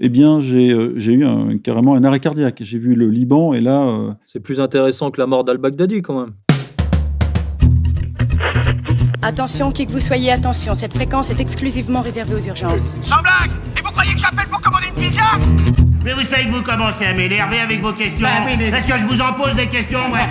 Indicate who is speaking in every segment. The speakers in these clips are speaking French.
Speaker 1: Eh bien, j'ai eu carrément un arrêt cardiaque. J'ai vu le Liban et là,
Speaker 2: C'est plus intéressant que la mort d'al-Baghdadi quand même.
Speaker 3: Attention, qui que vous soyez, attention, cette fréquence est exclusivement réservée aux urgences.
Speaker 4: Sans blague! Et vous croyez que j'appelle pour commander une pizza?
Speaker 5: Mais vous savez que vous commencez à m'énerver avec vos questions. Est-ce que je vous en pose des questions, ouais?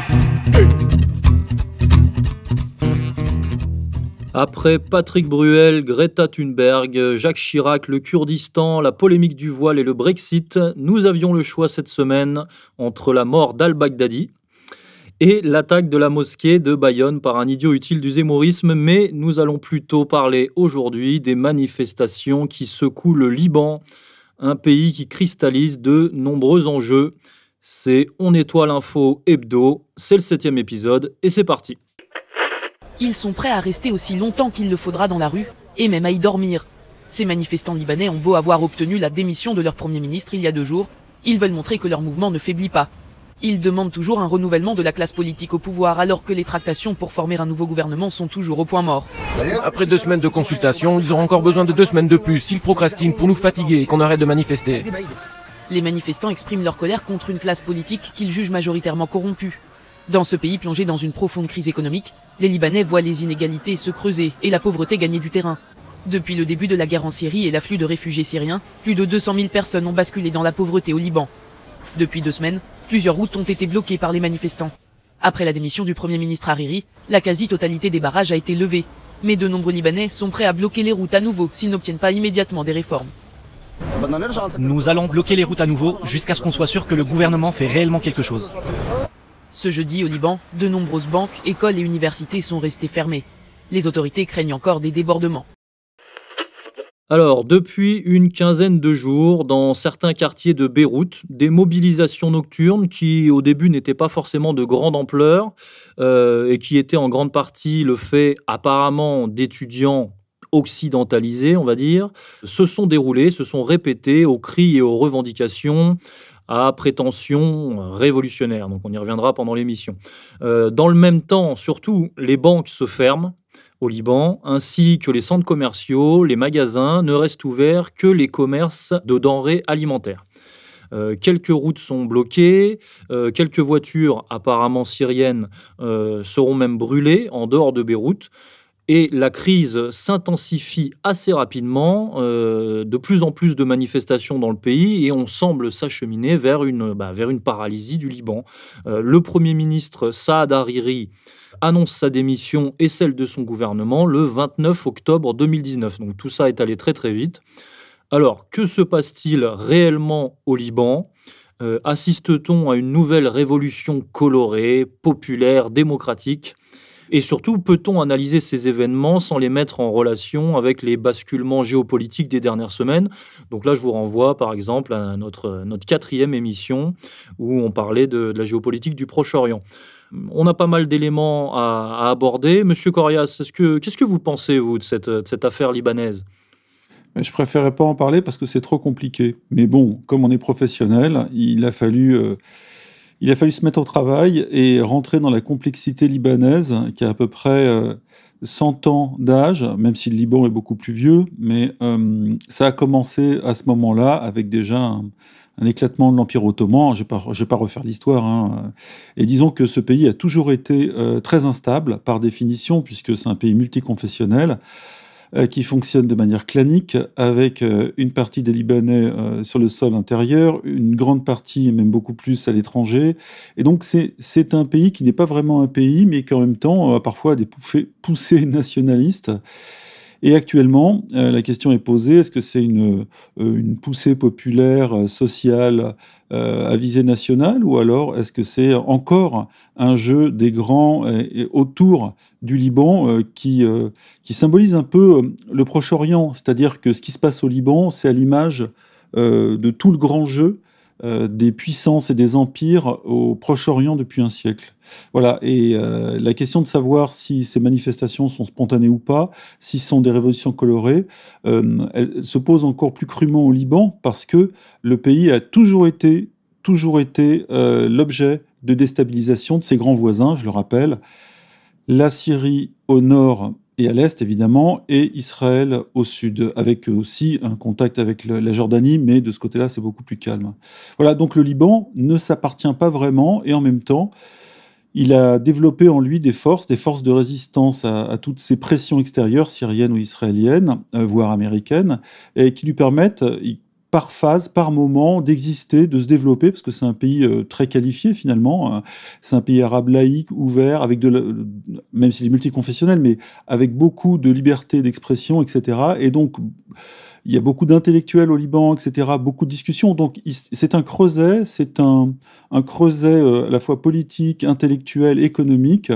Speaker 2: Après Patrick Bruel, Greta Thunberg, Jacques Chirac, le Kurdistan, la polémique du voile et le Brexit, nous avions le choix cette semaine entre la mort d'al-Baghdadi et l'attaque de la mosquée de Bayonne par un idiot utile du zémorisme, mais nous allons plutôt parler aujourd'hui des manifestations qui secouent le Liban, un pays qui cristallise de nombreux enjeux. C'est On nettoie l'info hebdo, c'est le 7e épisode et c'est parti.
Speaker 6: Ils sont prêts à rester aussi longtemps qu'il le faudra dans la rue, et même à y dormir. Ces manifestants libanais ont beau avoir obtenu la démission de leur Premier ministre il y a 2 jours, ils veulent montrer que leur mouvement ne faiblit pas. Ils demandent toujours un renouvellement de la classe politique au pouvoir alors que les tractations pour former un nouveau gouvernement sont toujours au point mort.
Speaker 7: Après 2 semaines de consultation, ils auront encore besoin de 2 semaines de plus s'ils procrastinent pour nous fatiguer et qu'on arrête de manifester.
Speaker 6: Les manifestants expriment leur colère contre une classe politique qu'ils jugent majoritairement corrompue. Dans ce pays plongé dans une profonde crise économique, les Libanais voient les inégalités se creuser et la pauvreté gagner du terrain. Depuis le début de la guerre en Syrie et l'afflux de réfugiés syriens, plus de 200 000 personnes ont basculé dans la pauvreté au Liban. Depuis 2 semaines, plusieurs routes ont été bloquées par les manifestants. Après la démission du Premier ministre Hariri, la quasi-totalité des barrages a été levée. Mais de nombreux Libanais sont prêts à bloquer les routes à nouveau s'ils n'obtiennent pas immédiatement des réformes.
Speaker 8: Nous allons bloquer les routes à nouveau jusqu'à ce qu'on soit sûr que le gouvernement fait réellement quelque chose.
Speaker 6: Ce jeudi au Liban, de nombreuses banques, écoles et universités sont restées fermées. Les autorités craignent encore des débordements.
Speaker 2: Alors, depuis une quinzaine de jours, dans certains quartiers de Beyrouth, des mobilisations nocturnes qui, au début, n'étaient pas forcément de grande ampleur et qui étaient en grande partie le fait, apparemment, d'étudiants occidentalisés, on va dire, se sont déroulées, se sont répétées aux cris et aux revendications à prétention révolutionnaire. Donc, on y reviendra pendant l'émission. Dans le même temps, surtout, les banques se ferment au Liban, ainsi que les centres commerciaux, les magasins, ne restent ouverts que les commerces de denrées alimentaires. Quelques routes sont bloquées, quelques voitures apparemment syriennes seront même brûlées en dehors de Beyrouth. Et la crise s'intensifie assez rapidement, de plus en plus de manifestations dans le pays, et on semble s'acheminer vers une paralysie du Liban. Le Premier ministre Saad Hariri annonce sa démission et celle de son gouvernement le 29 octobre 2019. Donc tout ça est allé très très vite. Alors, que se passe-t-il réellement au Liban ? Assiste-t-on à une nouvelle révolution colorée, populaire, démocratique ? Et surtout, peut-on analyser ces événements sans les mettre en relation avec les basculements géopolitiques des dernières semaines ? Donc là, je vous renvoie par exemple à notre 4e émission où on parlait de la géopolitique du Proche-Orient. On a pas mal d'éléments à aborder. Monsieur Corias, qu'est-ce que vous pensez, vous, de cette affaire libanaise ?
Speaker 1: Je préférais pas en parler parce que c'est trop compliqué. Mais bon, comme on est professionnel, il a fallu se mettre au travail et rentrer dans la complexité libanaise qui a à peu près 100 ans d'âge, même si le Liban est beaucoup plus vieux. Mais ça a commencé à ce moment-là avec déjà un éclatement de l'Empire ottoman. Je vais pas refaire l'histoire, hein. Et disons que ce pays a toujours été très instable par définition, puisque c'est un pays multiconfessionnel, qui fonctionne de manière clanique, avec une partie des Libanais sur le sol intérieur, une grande partie, et même beaucoup plus, à l'étranger. Et donc c'est un pays qui n'est pas vraiment un pays, mais qui en même temps a parfois des poussées nationalistes. Et actuellement, la question est posée, est-ce que c'est une poussée populaire, sociale, à visée nationale, ou alors est-ce que c'est encore un jeu des grands et autour du Liban qui symbolise un peu le Proche-Orient, c'est-à-dire que ce qui se passe au Liban, c'est à l'image de tout le grand jeu des puissances et des empires au Proche-Orient depuis un siècle. Voilà, et la question de savoir si ces manifestations sont spontanées ou pas, si ce sont des révolutions colorées, elle se pose encore plus crûment au Liban, parce que le pays a toujours été l'objet de déstabilisation de ses grands voisins, je le rappelle. La Syrie au nord et à l'est évidemment, et Israël au sud, avec aussi un contact avec la Jordanie, mais de ce côté-là, c'est beaucoup plus calme. Voilà, donc le Liban ne s'appartient pas vraiment, et en même temps, il a développé en lui des forces de résistance à toutes ces pressions extérieures, syriennes ou israéliennes, voire américaines, et qui lui permettent, par phase, par moment, d'exister, de se développer, parce que c'est un pays très qualifié finalement. C'est un pays arabe laïque, ouvert, avec même s'il est multiconfessionnel, mais avec beaucoup de liberté d'expression, etc. Et donc, il y a beaucoup d'intellectuels au Liban, etc., beaucoup de discussions. Donc, c'est un creuset, un creuset à la fois politique, intellectuel, économique,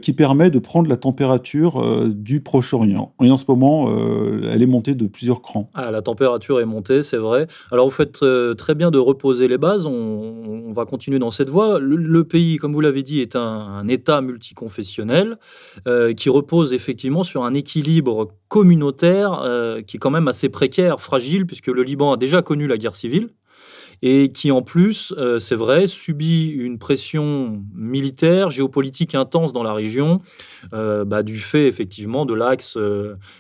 Speaker 1: qui permet de prendre la température du Proche-Orient. Et en ce moment, elle est montée de plusieurs crans.
Speaker 2: Ah, la température est montée, c'est vrai. Alors, vous faites très bien de reposer les bases. On va continuer dans cette voie. Le pays, comme vous l'avez dit, est un État multiconfessionnel qui repose effectivement sur un équilibre communautaire qui est quand même assez précaire, fragile, puisque le Liban a déjà connu la guerre civile et qui en plus, c'est vrai, subit une pression militaire, géopolitique intense dans la région, du fait effectivement de l'axe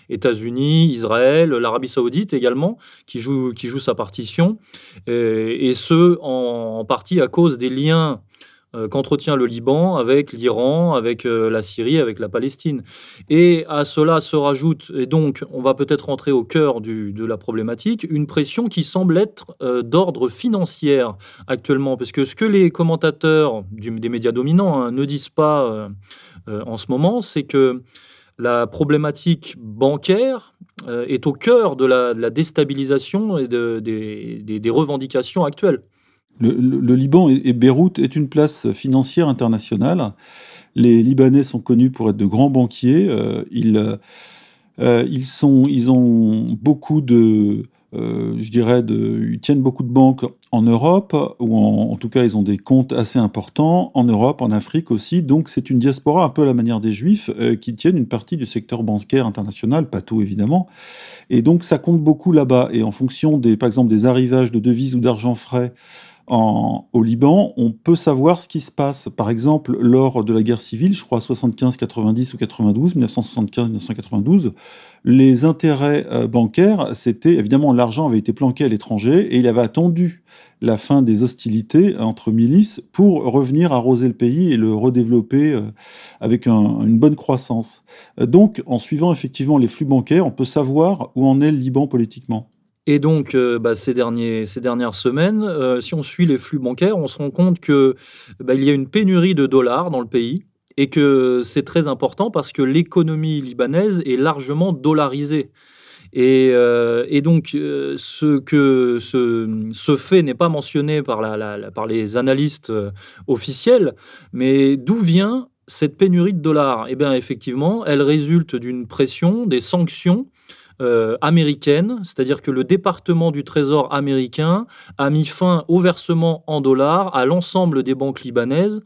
Speaker 2: États-Unis, Israël, l'Arabie Saoudite également, qui joue sa partition, et ce, en partie à cause des liens qu'entretient le Liban avec l'Iran, avec la Syrie, avec la Palestine. Et à cela se rajoute, et donc on va peut-être rentrer au cœur de la problématique, une pression qui semble être d'ordre financier actuellement, parce que ce que les commentateurs des médias dominants ne disent pas en ce moment, c'est que la problématique bancaire est au cœur de la déstabilisation et des revendications actuelles.
Speaker 1: Le Liban et Beyrouth est une place financière internationale. Les Libanais sont connus pour être de grands banquiers. Ils ont beaucoup ils tiennent beaucoup de banques en Europe, ou en tout cas, ils ont des comptes assez importants en Europe, en Afrique aussi. Donc, c'est une diaspora un peu à la manière des Juifs qui tiennent une partie du secteur bancaire international, pas tout évidemment. Et donc, ça compte beaucoup là-bas. Et en fonction par exemple, des arrivages de devises ou d'argent frais au Liban, on peut savoir ce qui se passe. Par exemple, lors de la guerre civile, je crois 75-90 ou 92, 1975-1992, les intérêts bancaires, c'était évidemment l'argent avait été planqué à l'étranger et il avait attendu la fin des hostilités entre milices pour revenir arroser le pays et le redévelopper avec une bonne croissance. Donc, en suivant effectivement les flux bancaires, on peut savoir où en est le Liban politiquement.
Speaker 2: Et donc, ces dernières semaines, si on suit les flux bancaires, on se rend compte que il y a une pénurie de dollars dans le pays et que c'est très important parce que l'économie libanaise est largement dollarisée. Et donc, ce fait n'est pas mentionné par les analystes officiels, mais d'où vient cette pénurie de dollars? Eh bien, effectivement, elle résulte d'une pression, des sanctions américaine, c'est-à-dire que le département du Trésor américain a mis fin au versement en dollars à l'ensemble des banques libanaises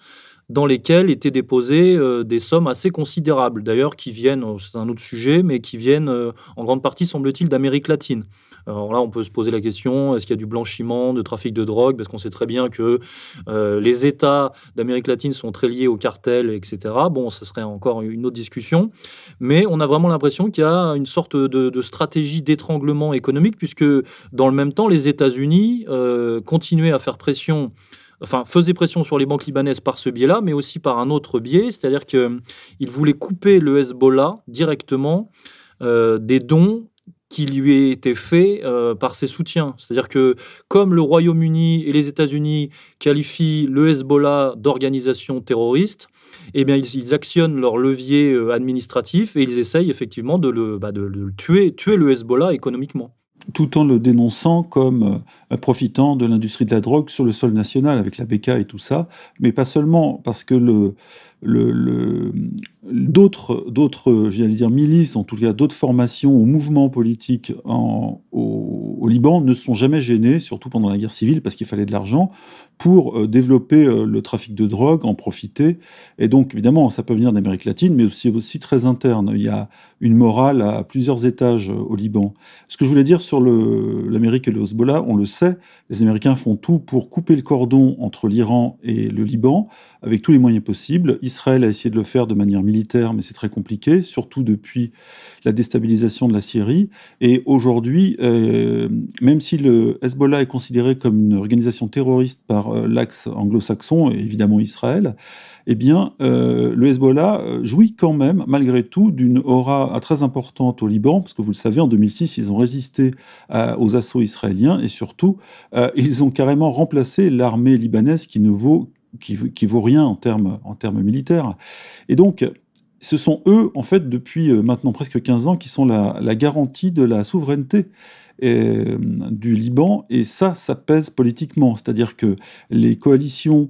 Speaker 2: dans lesquelles étaient déposées des sommes assez considérables, d'ailleurs qui viennent, c'est un autre sujet, mais qui viennent en grande partie, semble-t-il, d'Amérique latine. Alors là, on peut se poser la question, est-ce qu'il y a du blanchiment, de trafic de drogue? Parce qu'on sait très bien que les États d'Amérique latine sont très liés aux cartels, etc. Bon, ce serait encore une autre discussion. Mais on a vraiment l'impression qu'il y a une sorte de stratégie d'étranglement économique, puisque dans le même temps, les États-Unis continuaient à faire pression, faisaient pression sur les banques libanaises par ce biais-là, mais aussi par un autre biais, c'est-à-dire qu'ils voulaient couper le Hezbollah directement des dons qui lui été fait par ses soutiens. C'est-à-dire que comme le Royaume-Uni et les États-Unis qualifient le Hezbollah d'organisation terroriste, eh bien ils actionnent leur levier administratif et ils essayent effectivement de le tuer le Hezbollah économiquement.
Speaker 1: Tout en le dénonçant comme profitant de l'industrie de la drogue sur le sol national, avec la BK et tout ça, mais pas seulement, parce que d'autres, j'allais dire milices, en tout cas d'autres formations ou mouvements politiques au Liban ne sont jamais gênés, surtout pendant la guerre civile, parce qu'il fallait de l'argent, pour développer le trafic de drogue, en profiter. Et donc, évidemment, ça peut venir d'Amérique latine, mais aussi très interne. Il y a une morale à plusieurs étages au Liban. Ce que je voulais dire sur l'Amérique et le Hezbollah, on le sait, les Américains font tout pour couper le cordon entre l'Iran et le Liban, avec tous les moyens possibles. Israël a essayé de le faire de manière militaire, mais c'est très compliqué, surtout depuis la déstabilisation de la Syrie. Et aujourd'hui, même si le Hezbollah est considéré comme une organisation terroriste par l'axe anglo-saxon, et évidemment Israël, eh bien, le Hezbollah jouit quand même, malgré tout, d'une aura très importante au Liban, parce que vous le savez, en 2006, ils ont résisté aux assauts israéliens, et surtout, ils ont carrément remplacé l'armée libanaise qui vaut rien en termes militaires. Et donc, ce sont eux, en fait, depuis maintenant presque 15 ans, qui sont la garantie de la souveraineté du Liban, et ça pèse politiquement. C'est-à-dire que les coalitions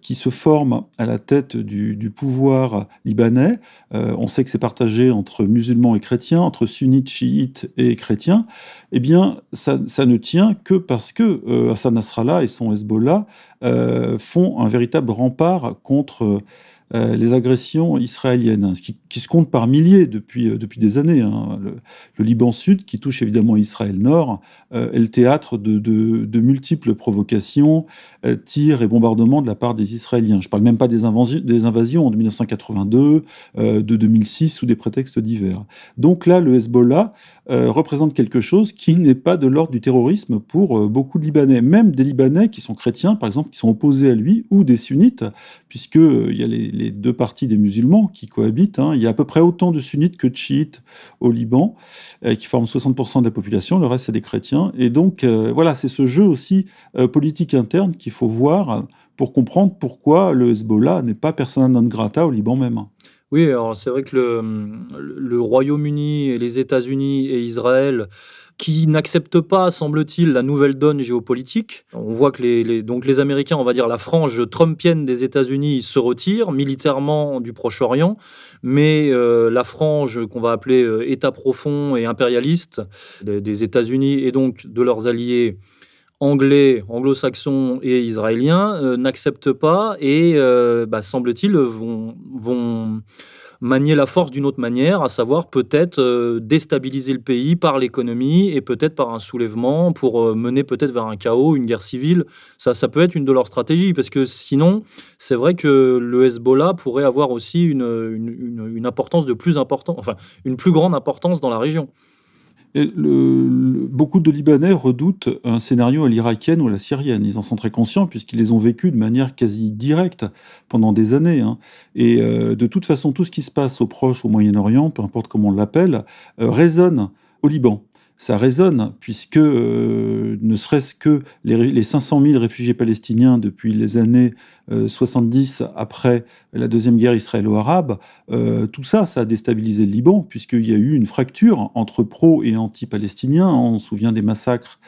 Speaker 1: qui se forment à la tête du pouvoir libanais, on sait que c'est partagé entre musulmans et chrétiens, entre sunnites, chiites et chrétiens, eh bien, ça ne tient que parce que Hassan Nasrallah et son Hezbollah font un véritable rempart contre les agressions israéliennes, hein, qui se comptent par milliers depuis des années. Hein. Le Liban Sud, qui touche évidemment Israël Nord, est le théâtre de multiples provocations, tirs et bombardements de la part des Israéliens. Je ne parle même pas des invasions de 1982, de 2006, sous des prétextes divers. Donc là, le Hezbollah représente quelque chose qui n'est pas de l'ordre du terrorisme pour beaucoup de Libanais. Même des Libanais qui sont chrétiens, par exemple, qui sont opposés à lui, ou des sunnites, puisqu'il y a les deux parties des musulmans qui cohabitent. Hein. Il y a à peu près autant de sunnites que de chiites au Liban, qui forment 60% de la population, le reste c'est des chrétiens. Et donc voilà, c'est ce jeu aussi politique interne qu'il faut voir pour comprendre pourquoi le Hezbollah n'est pas persona non grata au Liban même.
Speaker 2: Oui, alors c'est vrai que le Royaume-Uni et les États-Unis et Israël, qui n'acceptent pas, semble-t-il, la nouvelle donne géopolitique. On voit que donc les Américains, on va dire la frange trumpienne des États-Unis, se retirent militairement du Proche-Orient, mais la frange qu'on va appeler État profond et impérialiste des États-Unis et donc de leurs alliés anglais, anglo-saxons et israéliens n'acceptent pas et, semble-t-il, vont manier la force d'une autre manière, à savoir peut-être déstabiliser le pays par l'économie et peut-être par un soulèvement pour mener peut-être vers un chaos, une guerre civile. Ça peut être une de leurs stratégies, parce que sinon, c'est vrai que le Hezbollah pourrait avoir aussi une importance une plus grande importance dans la région.
Speaker 1: Et beaucoup de Libanais redoutent un scénario à l'irakienne ou à la syrienne. Ils en sont très conscients puisqu'ils les ont vécus de manière quasi directe pendant des années. Hein. Et de toute façon, tout ce qui se passe au Proche, au Moyen-Orient, peu importe comment on l'appelle, résonne au Liban. Ça résonne puisque ne serait-ce que les 500 000 réfugiés palestiniens depuis les années 70 après la deuxième guerre israélo-arabe, tout ça a déstabilisé le Liban puisqu'il y a eu une fracture entre pro et anti-palestiniens. On se souvient des massacres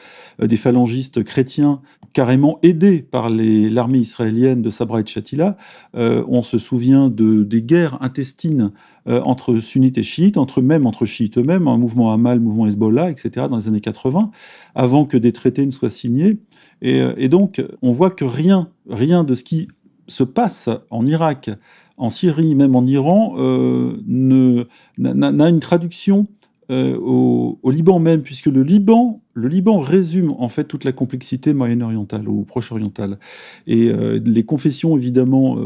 Speaker 1: des phalangistes chrétiens carrément aidés par l'armée israélienne de Sabra et de Shatila. On se souvient des guerres intestines entre sunnites et chiites, entre chiites eux-mêmes, un mouvement Hamal, mouvement Hezbollah, etc., dans les années 80, avant que des traités ne soient signés. Et donc, on voit que rien de ce qui se passe en Irak, en Syrie, même en Iran, n'a une traduction au Liban même, puisque le Liban résume en fait toute la complexité moyen-orientale ou proche-orientale. Et les confessions, évidemment,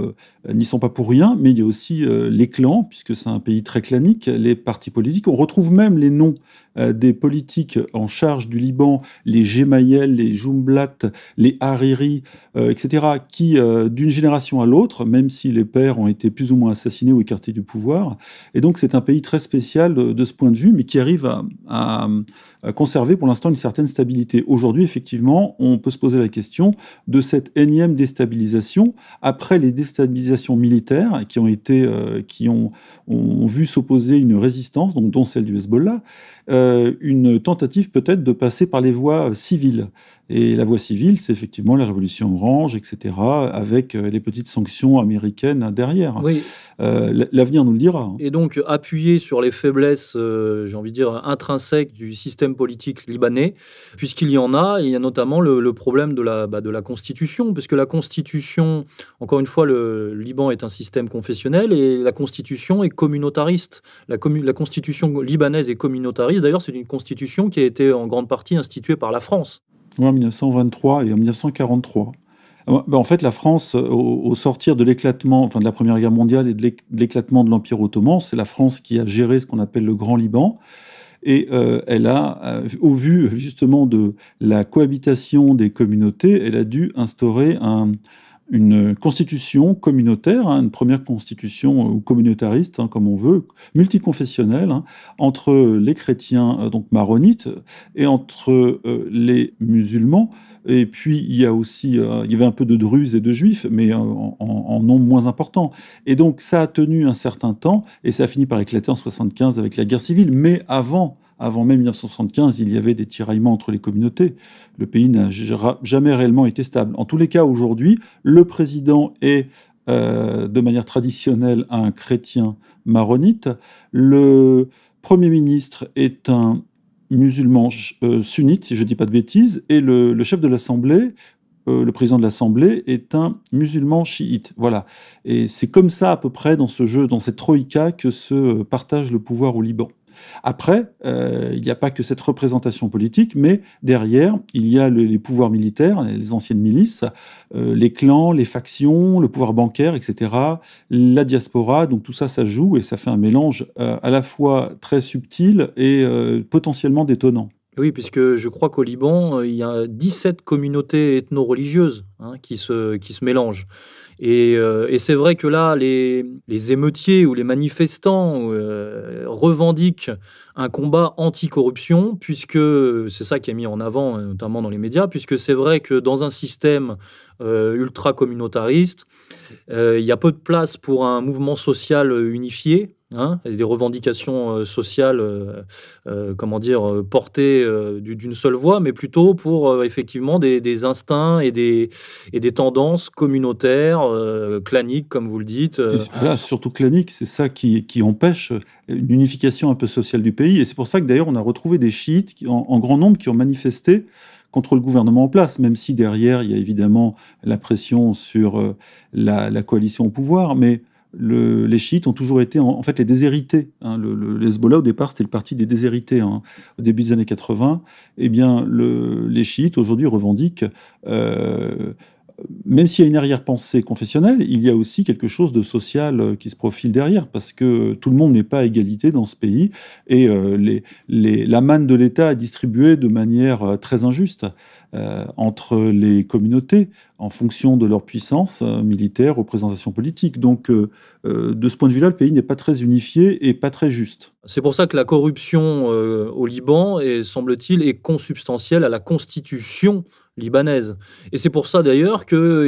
Speaker 1: n'y sont pas pour rien, mais il y a aussi les clans, puisque c'est un pays très clanique, les partis politiques. On retrouve même les noms des politiques en charge du Liban, les Gemayel, les Jumblat, les Hariri, etc., qui, d'une génération à l'autre, même si les pères ont été plus ou moins assassinés ou écartés du pouvoir, et donc c'est un pays très spécial de ce point de vue, mais qui arrive à conserver pour l'instant une certaine stabilité. Aujourd'hui, effectivement, on peut se poser la question de cette énième déstabilisation après les déstabilisations militaires qui ont vu s'opposer une résistance, donc dont celle du Hezbollah, une tentative peut-être de passer par les voies civiles. Et la voie civile, c'est effectivement la révolution orange, etc., avec les petites sanctions américaines derrière.
Speaker 2: Oui.
Speaker 1: L'avenir nous le dira.
Speaker 2: Et donc, appuyer sur les faiblesses, j'ai envie de dire, intrinsèques du système politique libanais, puisqu'il y en a, il y a notamment le problème de la Constitution, puisque la Constitution, encore une fois, le Liban est un système confessionnel, et la Constitution est communautariste. La Constitution libanaise est communautariste. D'ailleurs, c'est une Constitution qui a été en grande partie instituée par la France.
Speaker 1: En 1923 et en 1943. En fait, la France, au sortir de l'éclatement, enfin de la Première Guerre mondiale et de l'éclatement de l'Empire ottoman, c'est la France qui a géré ce qu'on appelle le Grand Liban. Et elle a, au vu justement de la cohabitation des communautés, elle a dû instaurer une constitution communautaire, une première constitution ou communautariste, comme on veut, multiconfessionnelle, entre les chrétiens donc maronites et entre les musulmans. Et puis il y a aussi, il y avait un peu de druzes et de juifs, mais en nombre moins important. Et donc ça a tenu un certain temps, et ça a fini par éclater en 1975 avec la guerre civile. Mais avant même 1975, il y avait des tiraillements entre les communautés. Le pays n'a jamais réellement été stable. En tous les cas, aujourd'hui, le président est, de manière traditionnelle, un chrétien maronite. Le Premier ministre est un musulman sunnite, si je ne dis pas de bêtises, et le chef de l'Assemblée, le président de l'Assemblée, est un musulman chiite. Voilà. Et c'est comme ça, à peu près, dans ce jeu, dans cette troïka, que se partage le pouvoir au Liban. Après, il n'y a pas que cette représentation politique, mais derrière, il y a les pouvoirs militaires, les anciennes milices, les clans, les factions, le pouvoir bancaire, etc., la diaspora. Donc tout ça, ça joue et ça fait un mélange à la fois très subtil et potentiellement détonnant.
Speaker 2: Oui, puisque je crois qu'au Liban, il y a 17 communautés ethno-religieuses qui se mélangent. Et c'est vrai que là, les émeutiers ou les manifestants revendiquent un combat anti-corruption, puisque c'est ça qui est mis en avant, notamment dans les médias, puisque c'est vrai que dans un système ultra-communautariste, il y a peu de place pour un mouvement social unifié, et des revendications sociales, portées d'une seule voix, mais plutôt pour effectivement des instincts et des tendances communautaires, claniques, comme vous le dites.
Speaker 1: Là, surtout clanique, c'est ça qui empêche une unification un peu sociale du pays. Et c'est pour ça que d'ailleurs, on a retrouvé des chiites en grand nombre qui ont manifesté contre le gouvernement en place, même si derrière, il y a évidemment la pression sur la coalition au pouvoir, mais les chiites ont toujours été en fait les déshérités. Le Hezbollah, au départ, c'était le parti des déshérités au début des années 80. Eh bien, les chiites, aujourd'hui, revendiquent, même s'il y a une arrière-pensée confessionnelle, il y a aussi quelque chose de social qui se profile derrière, parce que tout le monde n'est pas à égalité dans ce pays, et la manne de l'État est distribuée de manière très injuste entre les communautés, en fonction de leur puissance militaire, représentation politique. Donc, de ce point de vue-là, le pays n'est pas très unifié et pas très juste.
Speaker 2: C'est pour ça que la corruption au Liban, semble-t-il, est consubstantielle à la constitution libanaise. Et c'est pour ça d'ailleurs que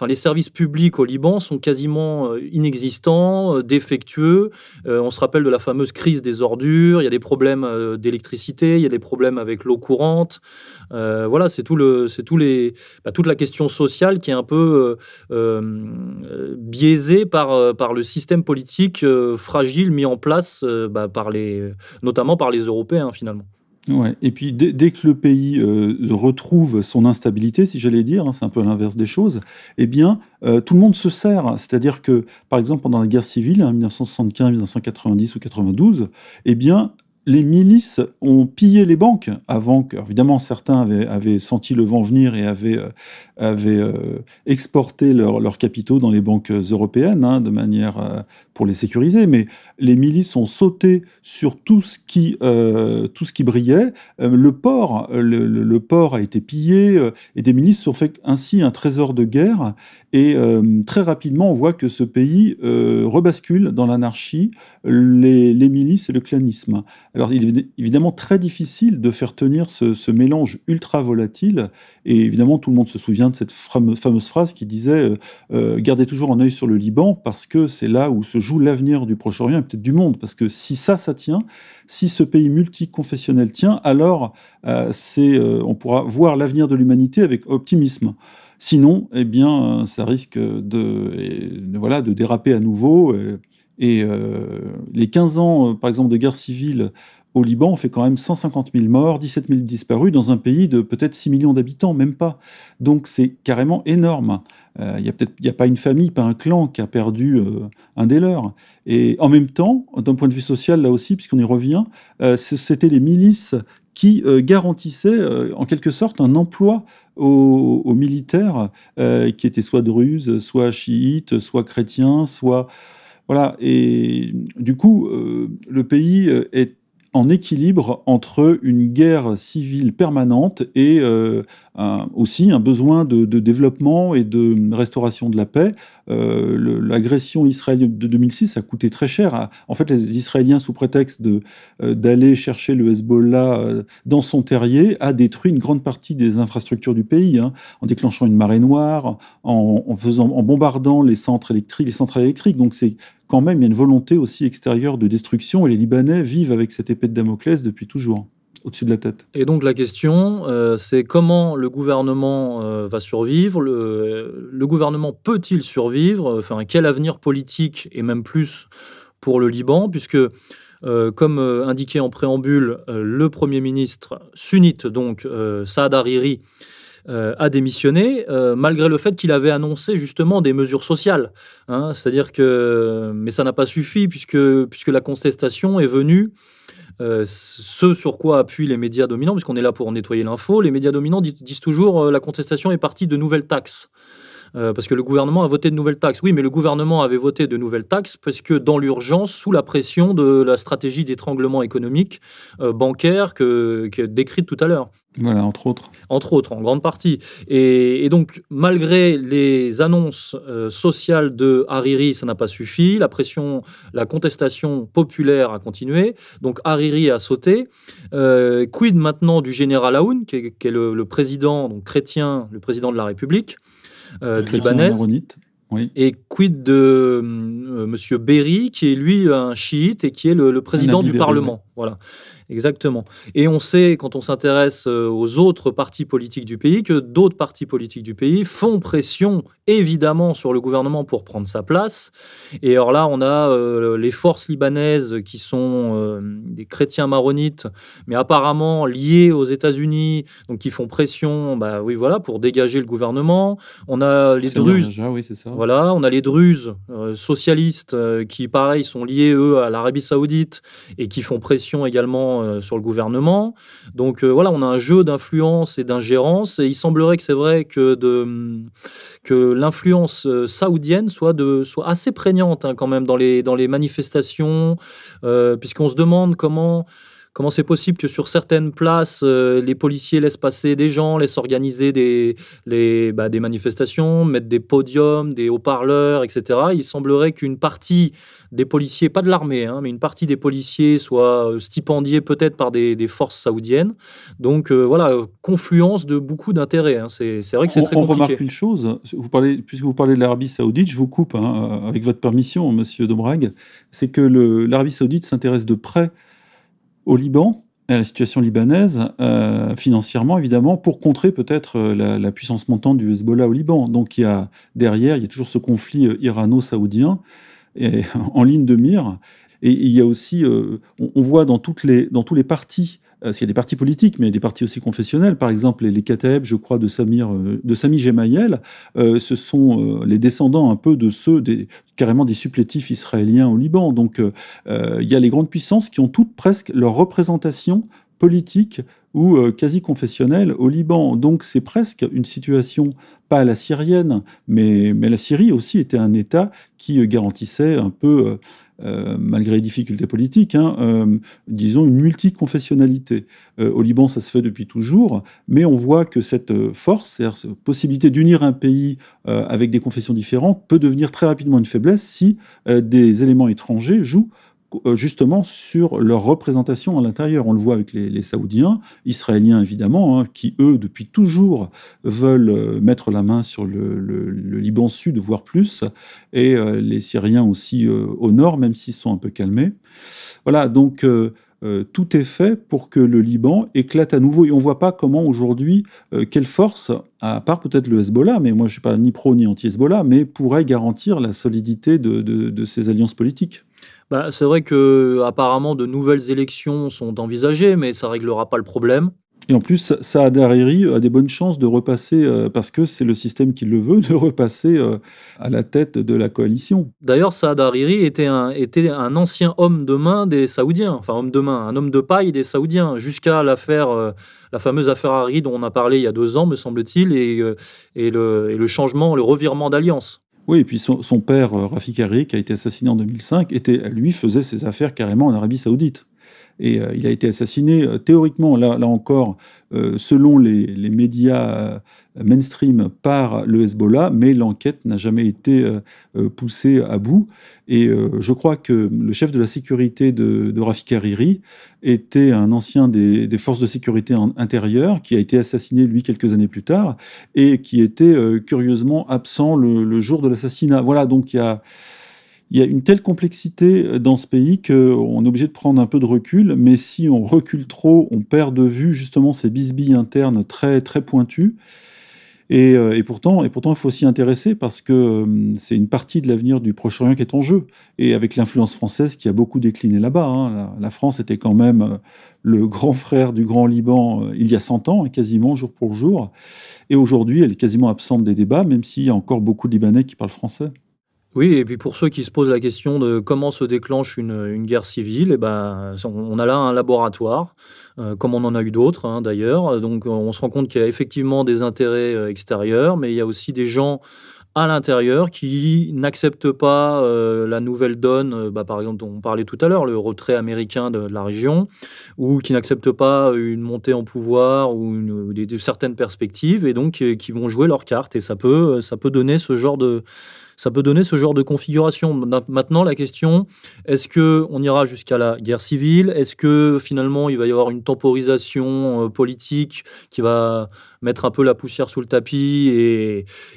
Speaker 2: les services publics au Liban sont quasiment inexistants, défectueux. On se rappelle de la fameuse crise des ordures, il y a des problèmes d'électricité, il y a des problèmes avec l'eau courante. Voilà, c'est toute la question sociale qui est un peu biaisée par le système politique fragile mis en place notamment par les Européens finalement.
Speaker 1: Ouais. Et puis dès que le pays retrouve son instabilité, si j'allais dire, c'est un peu l'inverse des choses, eh bien tout le monde se sert. C'est-à-dire que, par exemple, pendant la guerre civile, 1975, 1990 ou 92, eh bien les milices ont pillé les banques avant que, évidemment, certains avaient senti le vent venir et avaient exporté leurs capitaux dans les banques européennes, de manière pour les sécuriser. Mais les milices ont sauté sur tout ce qui brillait. Le port a été pillé et des milices ont fait ainsi un trésor de guerre. Et très rapidement, on voit que ce pays rebascule dans l'anarchie, les milices et le clanisme. Alors, il est évidemment très difficile de faire tenir ce mélange ultra volatile. Et évidemment, tout le monde se souvient de cette fameuse phrase qui disait gardez toujours un œil sur le Liban parce que c'est là où se joue l'avenir du Proche-Orient et peut-être du monde. Parce que si ça tient, si ce pays multiconfessionnel tient, alors on pourra voir l'avenir de l'humanité avec optimisme. Sinon, eh bien, ça risque de déraper à nouveau. Et les 15 ans, par exemple, de guerre civile au Liban, on fait quand même 150 000 morts, 17 000 disparus dans un pays de peut-être 6 millions d'habitants, même pas. Donc c'est carrément énorme. Il n'y a pas une famille, pas un clan qui a perdu un des leurs. Et en même temps, d'un point de vue social, là aussi, puisqu'on y revient, c'était les milices qui garantissait en quelque sorte un emploi aux militaires qui étaient soit druzes, soit chiites, soit chrétiens, soit... Voilà, et du coup, le pays est en équilibre entre une guerre civile permanente et aussi un besoin de développement et de restauration de la paix. L'agression israélienne de 2006 a coûté très cher. En fait, les Israéliens, sous prétexte d'aller chercher le Hezbollah dans son terrier, a détruit une grande partie des infrastructures du pays, hein, en déclenchant une marée noire, en bombardant les centrales électriques. Donc c'est quand même, il y a une volonté aussi extérieure de destruction, et les Libanais vivent avec cette épée de Damoclès depuis toujours, au-dessus de la tête.
Speaker 2: Et donc la question, c'est comment le gouvernement va survivre, le gouvernement peut-il survivre, enfin, quel avenir politique, et même plus pour le Liban, puisque, comme indiqué en préambule, le Premier ministre sunnite, donc Saad Hariri, a démissionné, malgré le fait qu'il avait annoncé justement des mesures sociales. Hein, c'est-à-dire que... Mais ça n'a pas suffi, puisque la contestation est venue. Ce sur quoi appuient les médias dominants, puisqu'on est là pour nettoyer l'info, les médias dominants disent toujours la contestation est partie de nouvelles taxes. Parce que le gouvernement a voté de nouvelles taxes. Oui, mais le gouvernement avait voté de nouvelles taxes parce que dans l'urgence, sous la pression de la stratégie d'étranglement économique bancaire que décrite tout à l'heure.
Speaker 1: Voilà, entre autres.
Speaker 2: Entre autres, en grande partie. Et donc, malgré les annonces sociales de Hariri, ça n'a pas suffi. La contestation populaire a continué. Donc, Hariri a sauté. Quid maintenant du général Aoun, qui est le président donc, chrétien, le président de la République libanaise.
Speaker 1: Oui.
Speaker 2: Et quid de Monsieur Berri, qui est lui un chiite et qui est le président du Parlement. Voilà, exactement. Et on sait, quand on s'intéresse aux autres partis politiques du pays, que d'autres partis politiques du pays font pression, évidemment, sur le gouvernement pour prendre sa place. Et alors là, on a les forces libanaises qui sont des chrétiens maronites, mais apparemment liés aux États-Unis, donc qui font pression, oui, voilà, pour dégager le gouvernement. On a les Druzes.
Speaker 1: Oui, c'est ça.
Speaker 2: Voilà, on a les Druzes socialistes qui, pareil, sont liés, eux, à l'Arabie Saoudite et qui font pression également sur le gouvernement. Donc voilà, on a un jeu d'influence et d'ingérence. Et il semblerait que c'est vrai que l'influence saoudienne soit assez prégnante hein, quand même dans les manifestations, puisqu'on se demande comment c'est possible que sur certaines places, les policiers laissent passer des gens, laissent organiser des manifestations, mettre des podiums, des haut-parleurs, etc. Il semblerait qu'une partie des policiers, pas de l'armée, hein, mais une partie des policiers soit stipendiée peut-être par des forces saoudiennes. Donc voilà, confluence de beaucoup d'intérêts. Hein. C'est vrai que c'est très compliqué.
Speaker 1: On remarque une chose, puisque vous parlez de l'Arabie Saoudite, je vous coupe avec votre permission, Monsieur Domrag, c'est que l'Arabie Saoudite s'intéresse de près au Liban, à la situation libanaise, financièrement évidemment, pour contrer peut-être la puissance montante du Hezbollah au Liban. Donc il y a toujours ce conflit irano-saoudien en ligne de mire. Et il y a aussi, on voit dans tous les partis, il y a des partis politiques, mais il y a des partis aussi confessionnels. Par exemple, les Kataeb, je crois, de Sami Gemayel, ce sont les descendants un peu de carrément des supplétifs israéliens au Liban. Donc, il y a les grandes puissances qui ont toutes presque leur représentation politique ou quasi confessionnelle au Liban. Donc, c'est presque une situation, pas à la syrienne, mais la Syrie aussi était un État qui garantissait un peu... malgré les difficultés politiques, disons une multiconfessionnalité. Au Liban, ça se fait depuis toujours, mais on voit que cette force, c'est-à-dire cette possibilité d'unir un pays avec des confessions différentes, peut devenir très rapidement une faiblesse si des éléments étrangers jouent justement sur leur représentation à l'intérieur. On le voit avec les Saoudiens, Israéliens évidemment, qui eux, depuis toujours, veulent mettre la main sur le Liban Sud, voire plus, et les Syriens aussi au nord, même s'ils sont un peu calmés. Voilà, donc tout est fait pour que le Liban éclate à nouveau. Et on ne voit pas comment aujourd'hui, quelle force, à part peut-être le Hezbollah, mais moi je ne suis pas ni pro ni anti-Hezbollah, mais pourrait garantir la solidité de ces alliances politiques.
Speaker 2: C'est vrai que apparemment de nouvelles élections sont envisagées, mais ça réglera pas le problème.
Speaker 1: Et en plus, Saad Hariri a des bonnes chances de repasser, parce que c'est le système qui le veut, de repasser à la tête de la coalition.
Speaker 2: D'ailleurs, Saad Hariri était un ancien homme de main des Saoudiens, enfin homme de main, un homme de paille des Saoudiens, jusqu'à la fameuse affaire Hariri dont on a parlé il y a 2 ans, me semble-t-il, et le changement, le revirement d'alliance.
Speaker 1: Oui, et puis son père, Rafik Hariri, qui a été assassiné en 2005, lui faisait ses affaires carrément en Arabie Saoudite. Et il a été assassiné théoriquement, là encore, selon les médias mainstream par le Hezbollah, mais l'enquête n'a jamais été poussée à bout. Et je crois que le chef de la sécurité de Rafik Hariri était un ancien des forces de sécurité intérieures, qui a été assassiné, lui, quelques années plus tard, et qui était curieusement absent le jour de l'assassinat. Voilà, donc il y a une telle complexité dans ce pays qu'on est obligé de prendre un peu de recul, mais si on recule trop, on perd de vue justement ces bisbilles internes très, très pointues. Et pourtant, il faut s'y intéresser parce que c'est une partie de l'avenir du Proche-Orient qui est en jeu. Et avec l'influence française qui a beaucoup décliné là-bas. Hein. La France était quand même le grand frère du Grand Liban il y a 100 ans, quasiment jour pour jour. Et aujourd'hui, elle est quasiment absente des débats, même s'il y a encore beaucoup de Libanais qui parlent français.
Speaker 2: Oui, et puis pour ceux qui se posent la question de comment se déclenche une guerre civile, eh ben, on a là un laboratoire, comme on en a eu d'autres hein, d'ailleurs. Donc on se rend compte qu'il y a effectivement des intérêts extérieurs, mais il y a aussi des gens à l'intérieur qui n'acceptent pas la nouvelle donne, par exemple dont on parlait tout à l'heure, le retrait américain de la région, ou qui n'acceptent pas une montée en pouvoir ou certaines perspectives, et donc qui vont jouer leurs cartes. Et ça peut donner ce genre de configuration. Maintenant, la question, est-ce qu'on ira jusqu'à la guerre civile? Est-ce que finalement, il va y avoir une temporisation politique qui va mettre un peu la poussière sous le tapis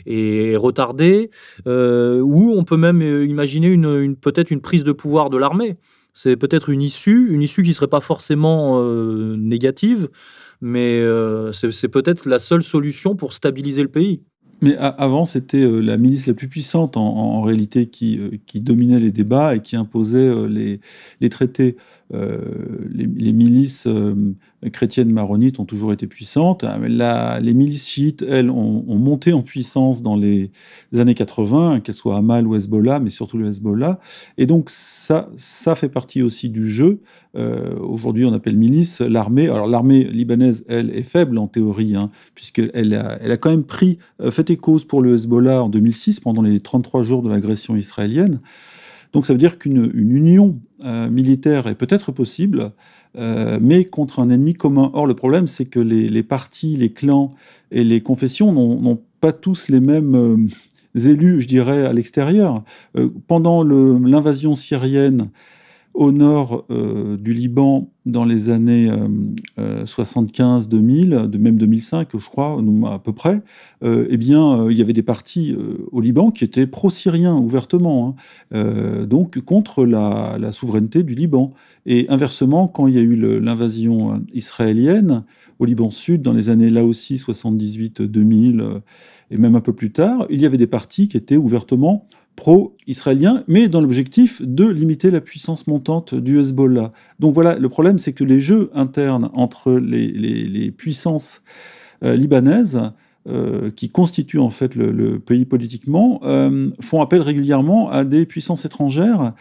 Speaker 2: et retarder? Ou on peut même imaginer peut-être une prise de pouvoir de l'armée. C'est peut-être une issue qui ne serait pas forcément négative, mais c'est peut-être la seule solution pour stabiliser le pays.
Speaker 1: Mais avant, c'était la milice la plus puissante en réalité qui dominait les débats et qui imposait les traités. Les milices chrétiennes maronites ont toujours été puissantes. Les milices chiites, elles, ont monté en puissance dans les années 80, qu'elles soient Hamas ou Hezbollah, mais surtout le Hezbollah. Et donc ça fait partie aussi du jeu. Aujourd'hui, on appelle milice l'armée. Alors l'armée libanaise, elle, est faible en théorie, hein, puisqu'elle a quand même fait et cause pour le Hezbollah en 2006, pendant les 33 jours de l'agression israélienne. Donc ça veut dire qu'une union militaire est peut-être possible, mais contre un ennemi commun. Or, le problème, c'est que les partis, les clans et les confessions n'ont pas tous les mêmes élus, je dirais, à l'extérieur. Pendant l'invasion syrienne au nord du Liban, dans les années 75-2000, même 2005, je crois, à peu près, il y avait des partis au Liban qui étaient pro-syriens, ouvertement, hein, donc contre la souveraineté du Liban. Et inversement, quand il y a eu l'invasion israélienne au Liban Sud, dans les années, là aussi, 78-2000, et même un peu plus tard, il y avait des partis qui étaient ouvertement pro-israélien, mais dans l'objectif de limiter la puissance montante du Hezbollah. Donc voilà, le problème, c'est que les jeux internes entre les puissances libanaises, qui constituent en fait le pays politiquement, font appel régulièrement à des puissances étrangères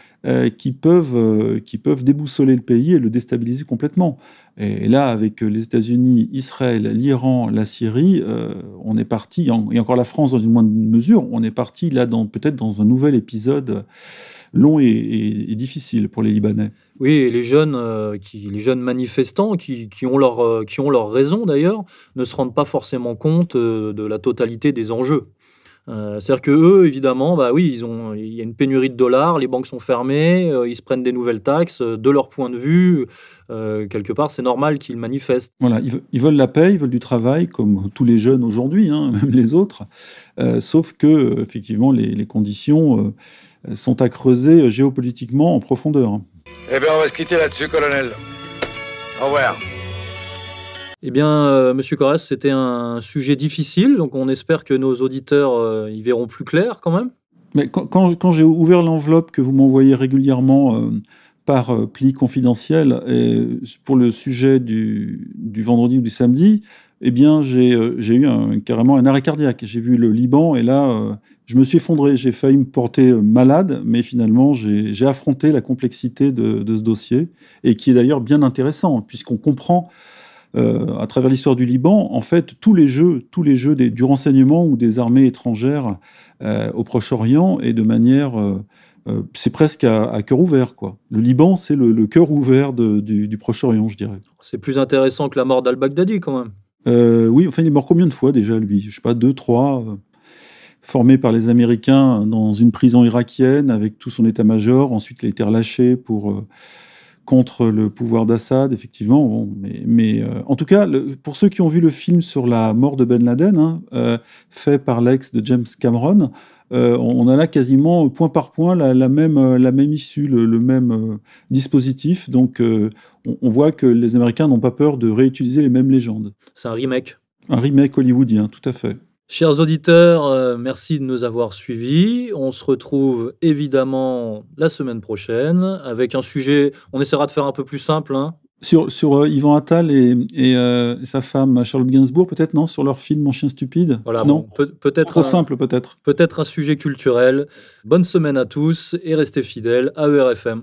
Speaker 1: qui peuvent déboussoler le pays et le déstabiliser complètement. Et là, avec les États-Unis, Israël, l'Iran, la Syrie, on est parti, et encore la France dans une moindre mesure, on est parti là peut-être dans un nouvel épisode long et difficile pour les Libanais.
Speaker 2: Oui, et les jeunes manifestants qui ont leur raison d'ailleurs, ne se rendent pas forcément compte de la totalité des enjeux. C'est-à-dire que eux, évidemment, il y a une pénurie de dollars, les banques sont fermées, ils se prennent des nouvelles taxes. De leur point de vue, quelque part, c'est normal qu'ils manifestent.
Speaker 1: Voilà, ils veulent la paix, ils veulent du travail, comme tous les jeunes aujourd'hui, hein, même les autres. Sauf que, effectivement, les conditions sont à creuser géopolitiquement en profondeur.
Speaker 9: Eh bien, on va se quitter là-dessus, colonel. Au revoir.
Speaker 2: Eh bien, Monsieur Corrèze, c'était un sujet difficile, donc on espère que nos auditeurs y verront plus clair quand même.
Speaker 1: Mais quand j'ai ouvert l'enveloppe que vous m'envoyez régulièrement par pli confidentiel. Et pour le sujet du vendredi ou du samedi, eh bien, j'ai eu carrément un arrêt cardiaque. J'ai vu le Liban et là, je me suis effondré. J'ai failli me porter malade, mais finalement, j'ai affronté la complexité de ce dossier, et qui est d'ailleurs bien intéressant, puisqu'on comprend, à travers l'histoire du Liban, en fait, tous les jeux du renseignement ou des armées étrangères au Proche-Orient, et de manière... c'est presque à cœur ouvert, quoi. Le Liban, c'est le cœur ouvert du Proche-Orient, je dirais.
Speaker 2: C'est plus intéressant que la mort d'al-Baghdadi, quand même.
Speaker 1: Oui, enfin, il est mort combien de fois déjà, lui? Je sais pas, 2, 3, formé par les Américains dans une prison irakienne avec tout son état-major. Ensuite, il a été relâché contre le pouvoir d'Assad, effectivement. Bon, mais en tout cas, pour ceux qui ont vu le film sur la mort de Ben Laden, fait par l'ex de James Cameron, on a là quasiment point par point la même issue, le même dispositif. Donc, on voit que les Américains n'ont pas peur de réutiliser les mêmes légendes.
Speaker 2: C'est un remake.
Speaker 1: Un remake hollywoodien, tout à fait.
Speaker 2: Chers auditeurs, merci de nous avoir suivis. On se retrouve évidemment la semaine prochaine avec un sujet, on essaiera de faire un peu plus simple.
Speaker 1: Sur Yvan Attal et sa femme Charlotte Gainsbourg, peut-être, non? Sur leur film Mon chien stupide?
Speaker 2: Voilà,
Speaker 1: non,
Speaker 2: bon, peut-être
Speaker 1: trop simple, peut-être.
Speaker 2: Peut-être un sujet culturel. Bonne semaine à tous et restez fidèles à ERFM.